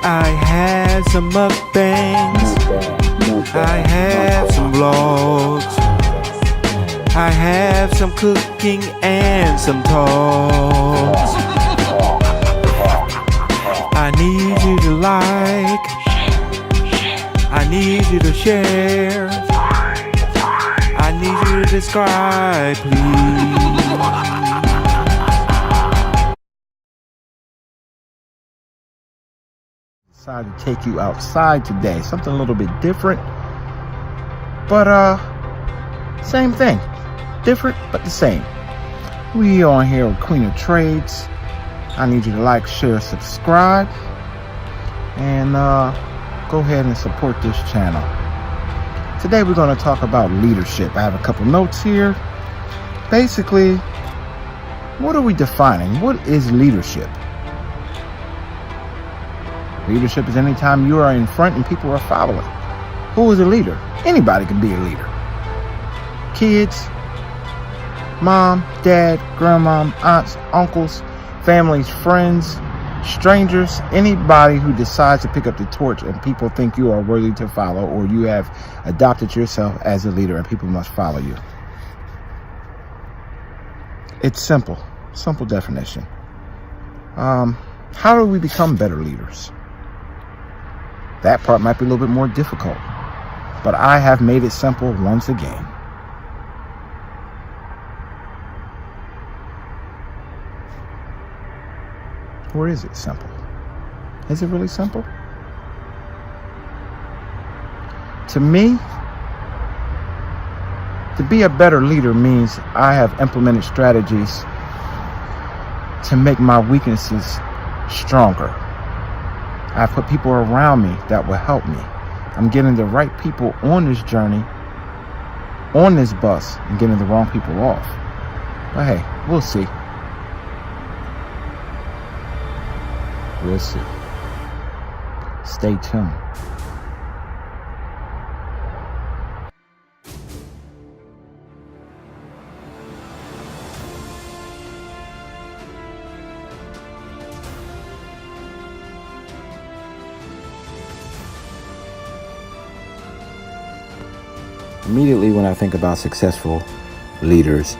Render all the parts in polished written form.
I have some mukbangs, I have some vlogs, I have some cooking and some talks. I need you to like, I need you to share, I need you to subscribe, please. Decided to take you outside today. Something a little bit different, but same thing. Different, but the same. We on here with Queen of Trades. I need you to like, share, subscribe, and go ahead and support this channel. Today we're going to talk about leadership. I have a couple notes here. Basically, what are we defining? What is leadership? Leadership is anytime you are in front and people are following. Who is a leader? Anybody can be a leader. Kids, mom, dad, grandma, aunts, uncles, families, friends, strangers, anybody who decides to pick up the torch and people think you are worthy to follow, or you have adopted yourself as a leader and people must follow you. It's simple definition. How do we become better leaders? That part might be a little bit more difficult, but I have made it simple once again. Or is it simple? Is it really simple? To me, to be a better leader means I have implemented strategies to make my weaknesses stronger. I put people around me that will help me. I'm getting the right people on this journey, on this bus, and getting the wrong people off. But hey, we'll see. We'll see. Stay tuned. Immediately when I think about successful leaders,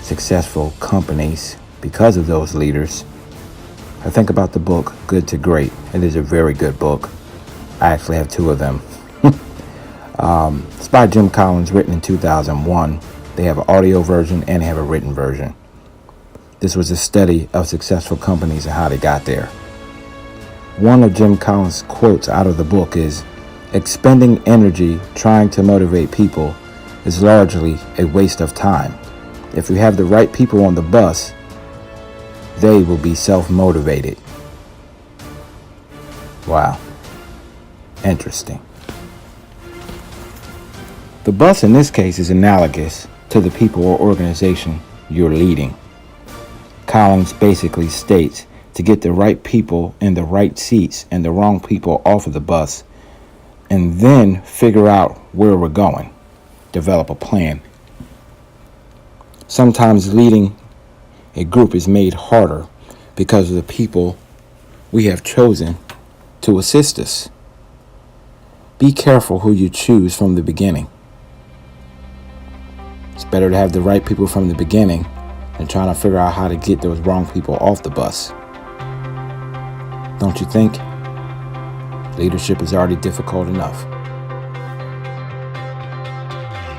successful companies, because of those leaders, I think about the book Good to Great. It is a very good book. I actually have two of them. It's by Jim Collins, written in 2001. They have an audio version and they have a written version. This was a study of successful companies and how they got there. One of Jim Collins' quotes out of the book is, "Expending energy trying to motivate people is largely a waste of time. If you have the right people on the bus, they will be self-motivated." Wow. Interesting. The bus in this case is analogous to the people or organization you're leading. Collins basically states to get the right people in the right seats and the wrong people off of the bus, and then figure out where we're going. Develop a plan. Sometimes leading a group is made harder because of the people we have chosen to assist us. Be careful who you choose from the beginning. It's better to have the right people from the beginning than trying to figure out how to get those wrong people off the bus. Don't you think? Leadership is already difficult enough.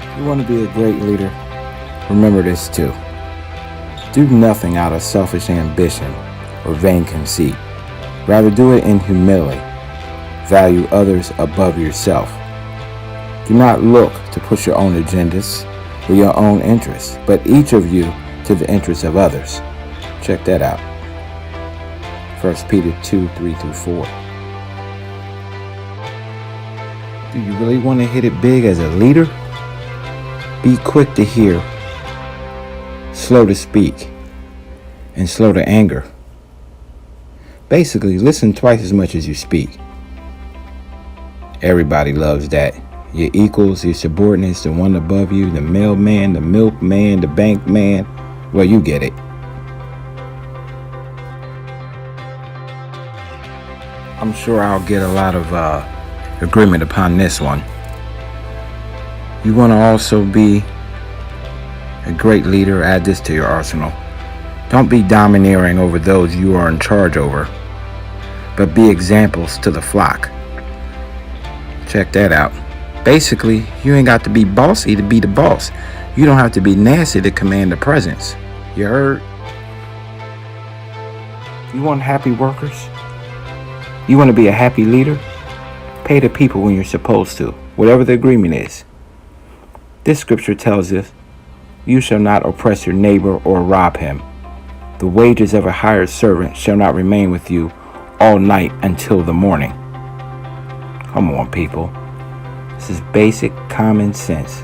If you want to be a great leader, remember this too. Do nothing out of selfish ambition or vain conceit. Rather do it in humility. Value others above yourself. Do not look to push your own agendas or your own interests, but each of you to the interests of others. Check that out. 1 Peter 2, 3-4. Do you really want to hit it big as a leader? Be quick to hear, slow to speak, and slow to anger. Basically, listen twice as much as you speak. Everybody loves that. Your equals, your subordinates, the one above you, the mailman, the milkman, the bank man. Well, you get it. I'm sure I'll get a lot of agreement upon this one. You want to also be a great leader. Add this to your arsenal. Don't be domineering over those you are in charge over, but be examples to the flock. Check that out. Basically, you ain't got to be bossy to be the boss. You don't have to be nasty to command the presence. You heard? You want happy workers? You want to be a happy leader? Pay the people when you're supposed to, whatever the agreement is. This scripture tells us, you shall not oppress your neighbor or rob him. The wages of a hired servant shall not remain with you all night until the morning. Come on, people. This is basic common sense.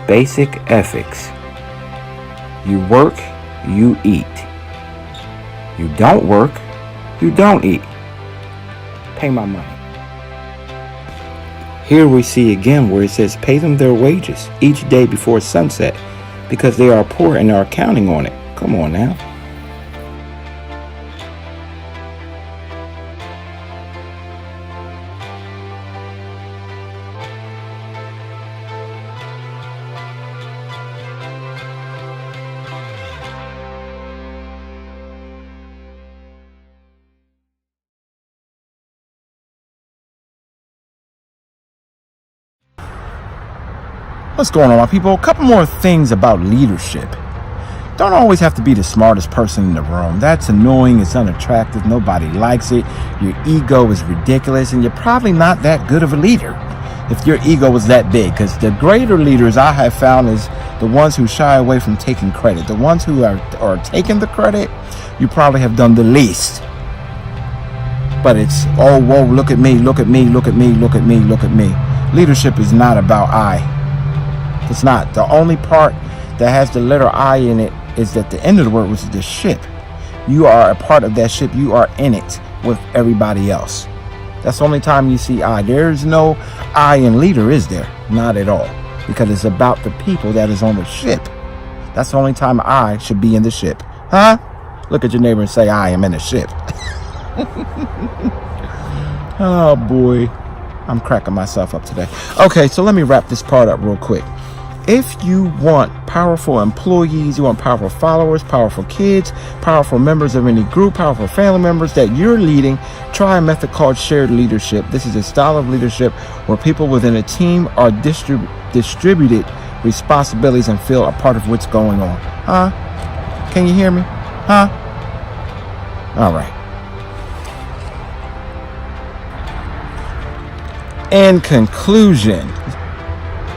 Basic ethics. You work, you eat. You don't work, you don't eat. Pay my money. Here we see again where it says pay them their wages each day before sunset because they are poor and are counting on it. Come on now. What's going on, my people? A couple more things about leadership. Don't always have to be the smartest person in the room. That's annoying, it's unattractive, nobody likes it. Your ego is ridiculous, and you're probably not that good of a leader if your ego is that big. Because the greater leaders I have found is the ones who shy away from taking credit. The ones who are taking the credit, you probably have done the least. But it's, oh, whoa, look at me, look at me, look at me, look at me, look at me. Leadership is not about I. It's not. The only part that has the letter I in it is at the end of the word, which is the ship. You are a part of that ship. You are in it with everybody else. That's the only time you see I. There's no I in leader, is there? Not at all. Because it's about the people that is on the ship. That's the only time I should be in the ship. Huh? Look at your neighbor and say, I am in the ship. Oh, boy. I'm cracking myself up today. Okay, so let me wrap this part up real quick. If you want powerful employees, you want powerful followers, powerful kids, powerful members of any group, powerful family members that you're leading, try a method called shared leadership. This is a style of leadership where people within a team are distributed responsibilities and feel a part of what's going on. Huh? Can you hear me? Huh? All right. In conclusion,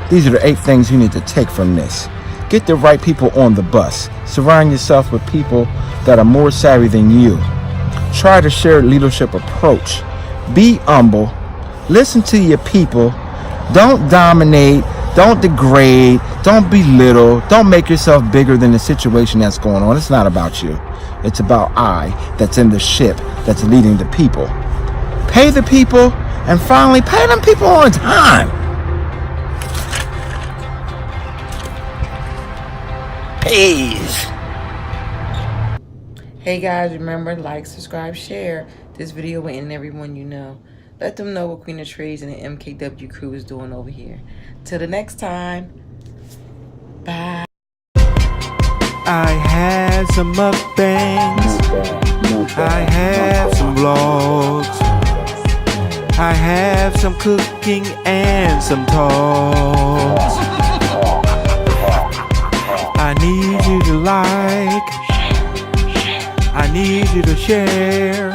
these are the 8 things you need to take from this. Get the right people on the bus. Surround yourself with people that are more savvy than you. Try the shared leadership approach. Be humble. Listen to your people. Don't dominate. Don't degrade. Don't belittle. Don't make yourself bigger than the situation that's going on. It's not about you. It's about I that's in the ship that's leading the people. Pay the people, and finally pay them people on time. Peace. Hey guys, remember, like, subscribe, share this video with everyone you know. Let them know what Queen of Trees and the MKW crew is doing over here. Till the next time, bye. I had some mukbangs. I have some vlogs. I have some cooking and some talks. I need you to like. I need you to share.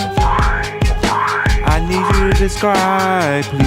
I need you to subscribe, please.